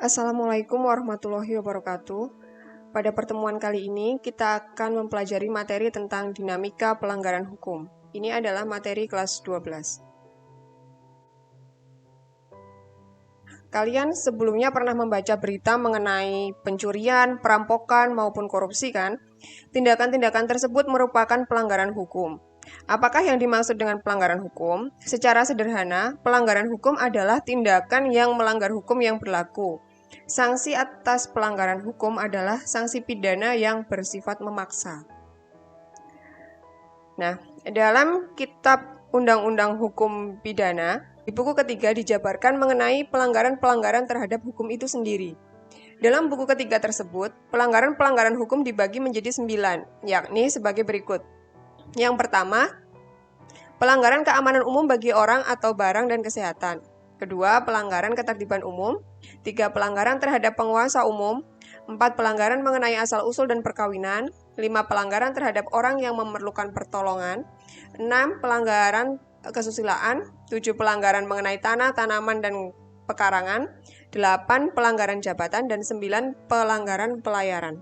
Assalamualaikum warahmatullahi wabarakatuh. Pada pertemuan kali ini, kita akan mempelajari materi tentang dinamika pelanggaran hukum. Ini adalah materi kelas 12. Kalian sebelumnya pernah membaca berita mengenai pencurian, perampokan, maupun korupsi, kan? Tindakan-tindakan tersebut merupakan pelanggaran hukum. Apakah yang dimaksud dengan pelanggaran hukum? Secara sederhana, pelanggaran hukum adalah tindakan yang melanggar hukum yang berlaku. Sanksi atas pelanggaran hukum adalah sanksi pidana yang bersifat memaksa. Nah, dalam kitab Undang-Undang Hukum Pidana, di buku ketiga dijabarkan mengenai pelanggaran-pelanggaran terhadap hukum itu sendiri. Dalam buku ketiga tersebut, pelanggaran-pelanggaran hukum dibagi menjadi 9, yakni sebagai berikut. Yang pertama, pelanggaran keamanan umum bagi orang atau barang dan kesehatan. Kedua, pelanggaran ketertiban umum. 3, pelanggaran terhadap penguasa umum. 4, pelanggaran mengenai asal-usul dan perkawinan. 5, pelanggaran terhadap orang yang memerlukan pertolongan. 6, pelanggaran kesusilaan. 7, pelanggaran mengenai tanah, tanaman, dan pekarangan. 8, pelanggaran jabatan. Dan 9, pelanggaran pelayaran.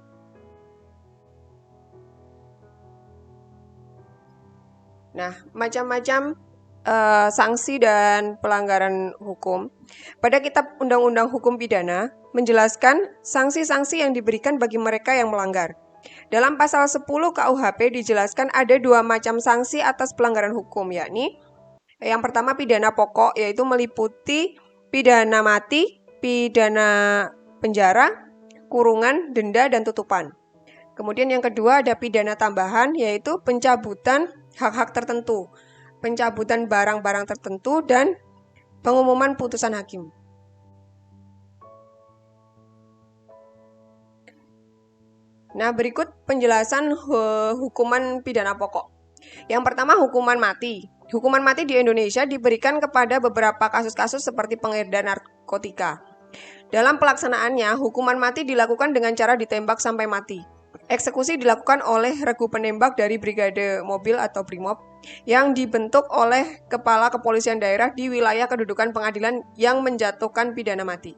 Nah, macam-macam sanksi dan pelanggaran hukum. Pada kitab Undang-Undang Hukum Pidana menjelaskan sanksi-sanksi yang diberikan bagi mereka yang melanggar. Dalam pasal 10 KUHP dijelaskan ada 2 macam sanksi atas pelanggaran hukum, yakni yang pertama pidana pokok, yaitu meliputi pidana mati, pidana penjara, kurungan, denda, dan tutupan. Kemudian yang kedua ada pidana tambahan, yaitu pencabutan hak-hak tertentu, pencabutan barang-barang tertentu, dan pengumuman putusan hakim. Nah, berikut penjelasan hukuman pidana pokok. Yang pertama, hukuman mati. Hukuman mati di Indonesia diberikan kepada beberapa kasus-kasus seperti pengedar narkotika. Dalam pelaksanaannya, hukuman mati dilakukan dengan cara ditembak sampai mati. Eksekusi dilakukan oleh regu penembak dari Brigade Mobil atau Brimob yang dibentuk oleh Kepala Kepolisian Daerah di wilayah kedudukan pengadilan yang menjatuhkan pidana mati.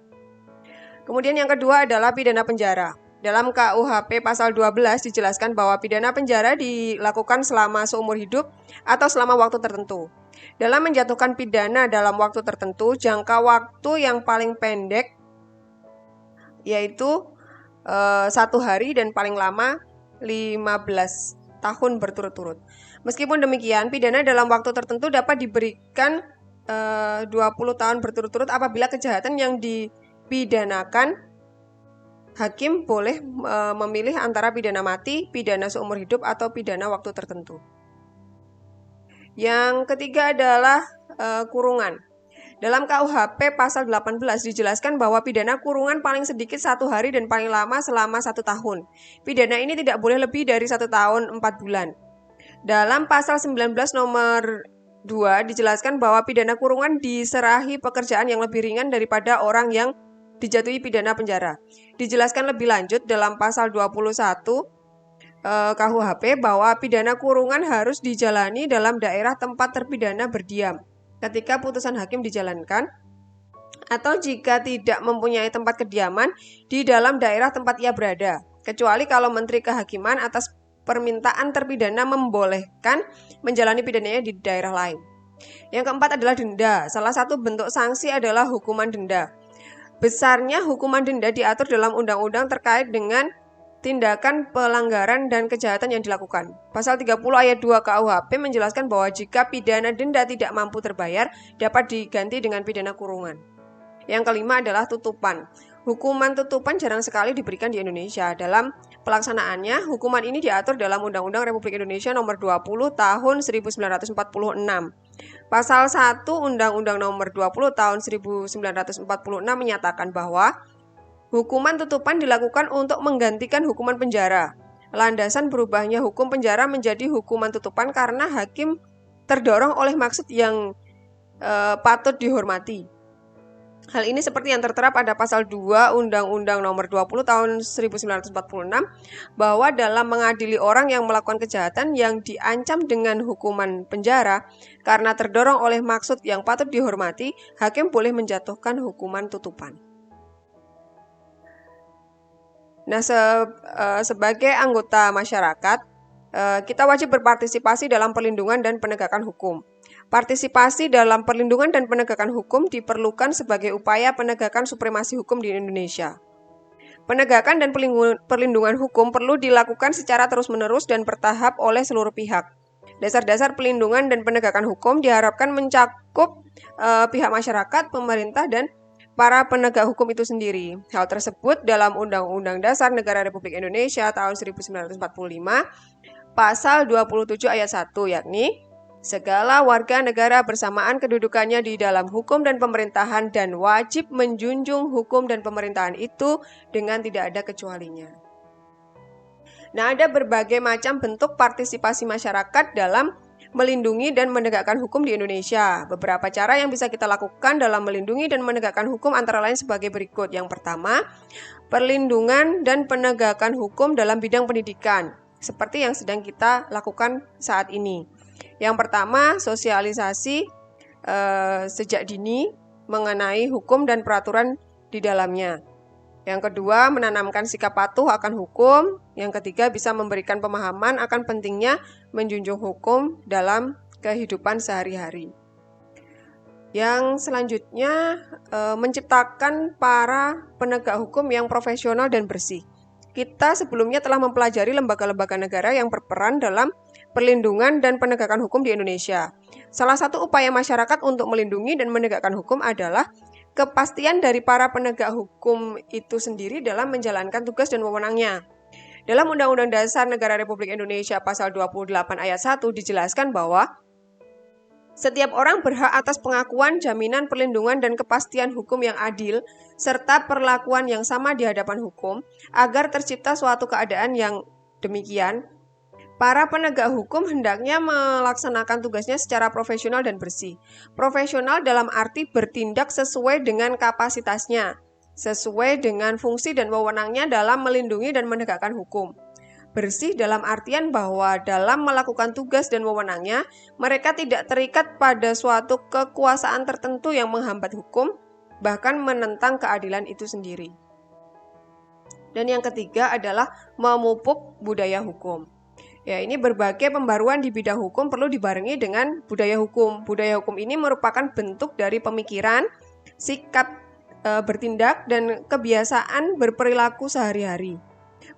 Kemudian yang kedua adalah pidana penjara. Dalam KUHP pasal 12 dijelaskan bahwa pidana penjara dilakukan selama seumur hidup atau selama waktu tertentu. Dalam menjatuhkan pidana dalam waktu tertentu, jangka waktu yang paling pendek yaitu 1 hari dan paling lama 15 tahun berturut-turut. Meskipun demikian, pidana dalam waktu tertentu dapat diberikan 20 tahun berturut-turut apabila kejahatan yang dipidanakan, hakim boleh memilih antara pidana mati, pidana seumur hidup, atau pidana waktu tertentu. Yang ketiga adalah kurungan. Dalam KUHP pasal 18 dijelaskan bahwa pidana kurungan paling sedikit 1 hari dan paling lama selama 1 tahun. Pidana ini tidak boleh lebih dari 1 tahun 4 bulan. Dalam pasal 19 nomor 2 dijelaskan bahwa pidana kurungan diserahi pekerjaan yang lebih ringan daripada orang yang dijatuhi pidana penjara. Dijelaskan lebih lanjut dalam pasal 21 KUHP bahwa pidana kurungan harus dijalani dalam daerah tempat terpidana berdiam ketika putusan hakim dijalankan, atau jika tidak mempunyai tempat kediaman di dalam daerah tempat ia berada, kecuali kalau Menteri Kehakiman atas permintaan terpidana membolehkan menjalani pidananya di daerah lain. Yang keempat adalah denda. Salah satu bentuk sanksi adalah hukuman denda. Besarnya hukuman denda diatur dalam undang-undang terkait dengan tindakan pelanggaran dan kejahatan yang dilakukan. Pasal 30 ayat 2 KUHP menjelaskan bahwa jika pidana denda tidak mampu terbayar, dapat diganti dengan pidana kurungan. Yang kelima adalah tutupan. Hukuman tutupan jarang sekali diberikan di Indonesia. Dalam pelaksanaannya, hukuman ini diatur dalam Undang-Undang Republik Indonesia Nomor 20 Tahun 1946. Pasal 1 Undang-Undang Nomor 20 Tahun 1946 menyatakan bahwa hukuman tutupan dilakukan untuk menggantikan hukuman penjara. Landasan berubahnya hukum penjara menjadi hukuman tutupan karena hakim terdorong oleh maksud yang patut dihormati. Hal ini seperti yang tertera pada pasal 2 Undang-Undang Nomor 20 Tahun 1946 bahwa dalam mengadili orang yang melakukan kejahatan yang diancam dengan hukuman penjara karena terdorong oleh maksud yang patut dihormati, hakim boleh menjatuhkan hukuman tutupan. Nah, sebagai anggota masyarakat, kita wajib berpartisipasi dalam perlindungan dan penegakan hukum. Partisipasi dalam perlindungan dan penegakan hukum diperlukan sebagai upaya penegakan supremasi hukum di Indonesia. Penegakan dan perlindungan hukum perlu dilakukan secara terus-menerus dan bertahap oleh seluruh pihak. Dasar-dasar pelindungan dan penegakan hukum diharapkan mencakup pihak masyarakat, pemerintah, dan para penegak hukum itu sendiri. Hal tersebut dalam Undang-Undang Dasar Negara Republik Indonesia tahun 1945, Pasal 27 ayat 1, yakni segala warga negara bersamaan kedudukannya di dalam hukum dan pemerintahan dan wajib menjunjung hukum dan pemerintahan itu dengan tidak ada kecualinya. Nah, ada berbagai macam bentuk partisipasi masyarakat dalam melindungi dan menegakkan hukum di Indonesia. Beberapa cara yang bisa kita lakukan dalam melindungi dan menegakkan hukum antara lain sebagai berikut. Yang pertama, perlindungan dan penegakan hukum dalam bidang pendidikan, seperti yang sedang kita lakukan saat ini. Yang pertama, sosialisasi sejak dini mengenai hukum dan peraturan di dalamnya. Yang kedua, menanamkan sikap patuh akan hukum. Yang ketiga, bisa memberikan pemahaman akan pentingnya menjunjung hukum dalam kehidupan sehari-hari. Yang selanjutnya, menciptakan para penegak hukum yang profesional dan bersih. Kita sebelumnya telah mempelajari lembaga-lembaga negara yang berperan dalam perlindungan dan penegakan hukum di Indonesia. Salah satu upaya masyarakat untuk melindungi dan menegakkan hukum adalah kepastian dari para penegak hukum itu sendiri dalam menjalankan tugas dan wewenangnya. Dalam Undang-Undang Dasar Negara Republik Indonesia Pasal 28 ayat 1 dijelaskan bahwa setiap orang berhak atas pengakuan, jaminan, perlindungan, dan kepastian hukum yang adil, serta perlakuan yang sama di hadapan hukum, agar tercipta suatu keadaan yang demikian. Para penegak hukum hendaknya melaksanakan tugasnya secara profesional dan bersih. Profesional dalam arti bertindak sesuai dengan kapasitasnya, sesuai dengan fungsi dan wewenangnya dalam melindungi dan menegakkan hukum. Bersih dalam artian bahwa dalam melakukan tugas dan wewenangnya, mereka tidak terikat pada suatu kekuasaan tertentu yang menghambat hukum, bahkan menentang keadilan itu sendiri. Dan yang ketiga adalah memupuk budaya hukum. Ya, ini berbagai pembaruan di bidang hukum perlu dibarengi dengan budaya hukum. Budaya hukum ini merupakan bentuk dari pemikiran, sikap bertindak, dan kebiasaan berperilaku sehari-hari.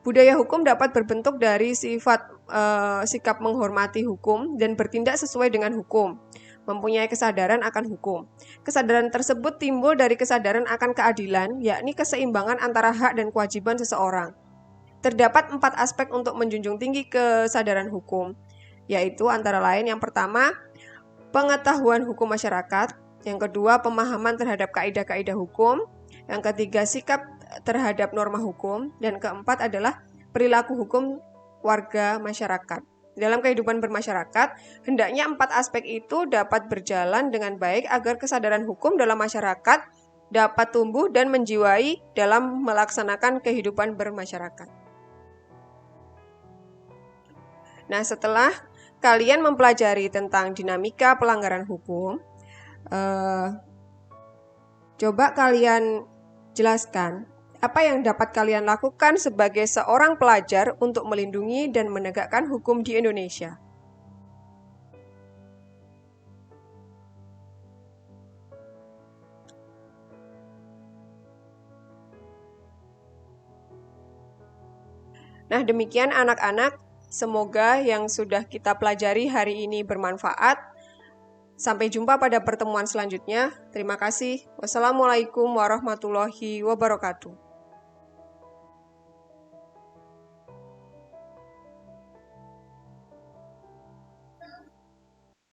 Budaya hukum dapat berbentuk dari sikap menghormati hukum dan bertindak sesuai dengan hukum, mempunyai kesadaran akan hukum. Kesadaran tersebut timbul dari kesadaran akan keadilan, yakni keseimbangan antara hak dan kewajiban seseorang. Terdapat 4 aspek untuk menjunjung tinggi kesadaran hukum, yaitu antara lain yang pertama, pengetahuan hukum masyarakat, yang kedua, pemahaman terhadap kaidah-kaidah hukum, yang ketiga, sikap terhadap norma hukum, dan keempat adalah perilaku hukum warga masyarakat. Dalam kehidupan bermasyarakat, hendaknya 4 aspek itu dapat berjalan dengan baik agar kesadaran hukum dalam masyarakat dapat tumbuh dan menjiwai dalam melaksanakan kehidupan bermasyarakat. Nah, setelah kalian mempelajari tentang dinamika pelanggaran hukum, coba kalian jelaskan apa yang dapat kalian lakukan sebagai seorang pelajar untuk melindungi dan menegakkan hukum di Indonesia. Nah, demikian anak-anak. Semoga yang sudah kita pelajari hari ini bermanfaat. Sampai jumpa pada pertemuan selanjutnya. Terima kasih. Wassalamualaikum warahmatullahi wabarakatuh.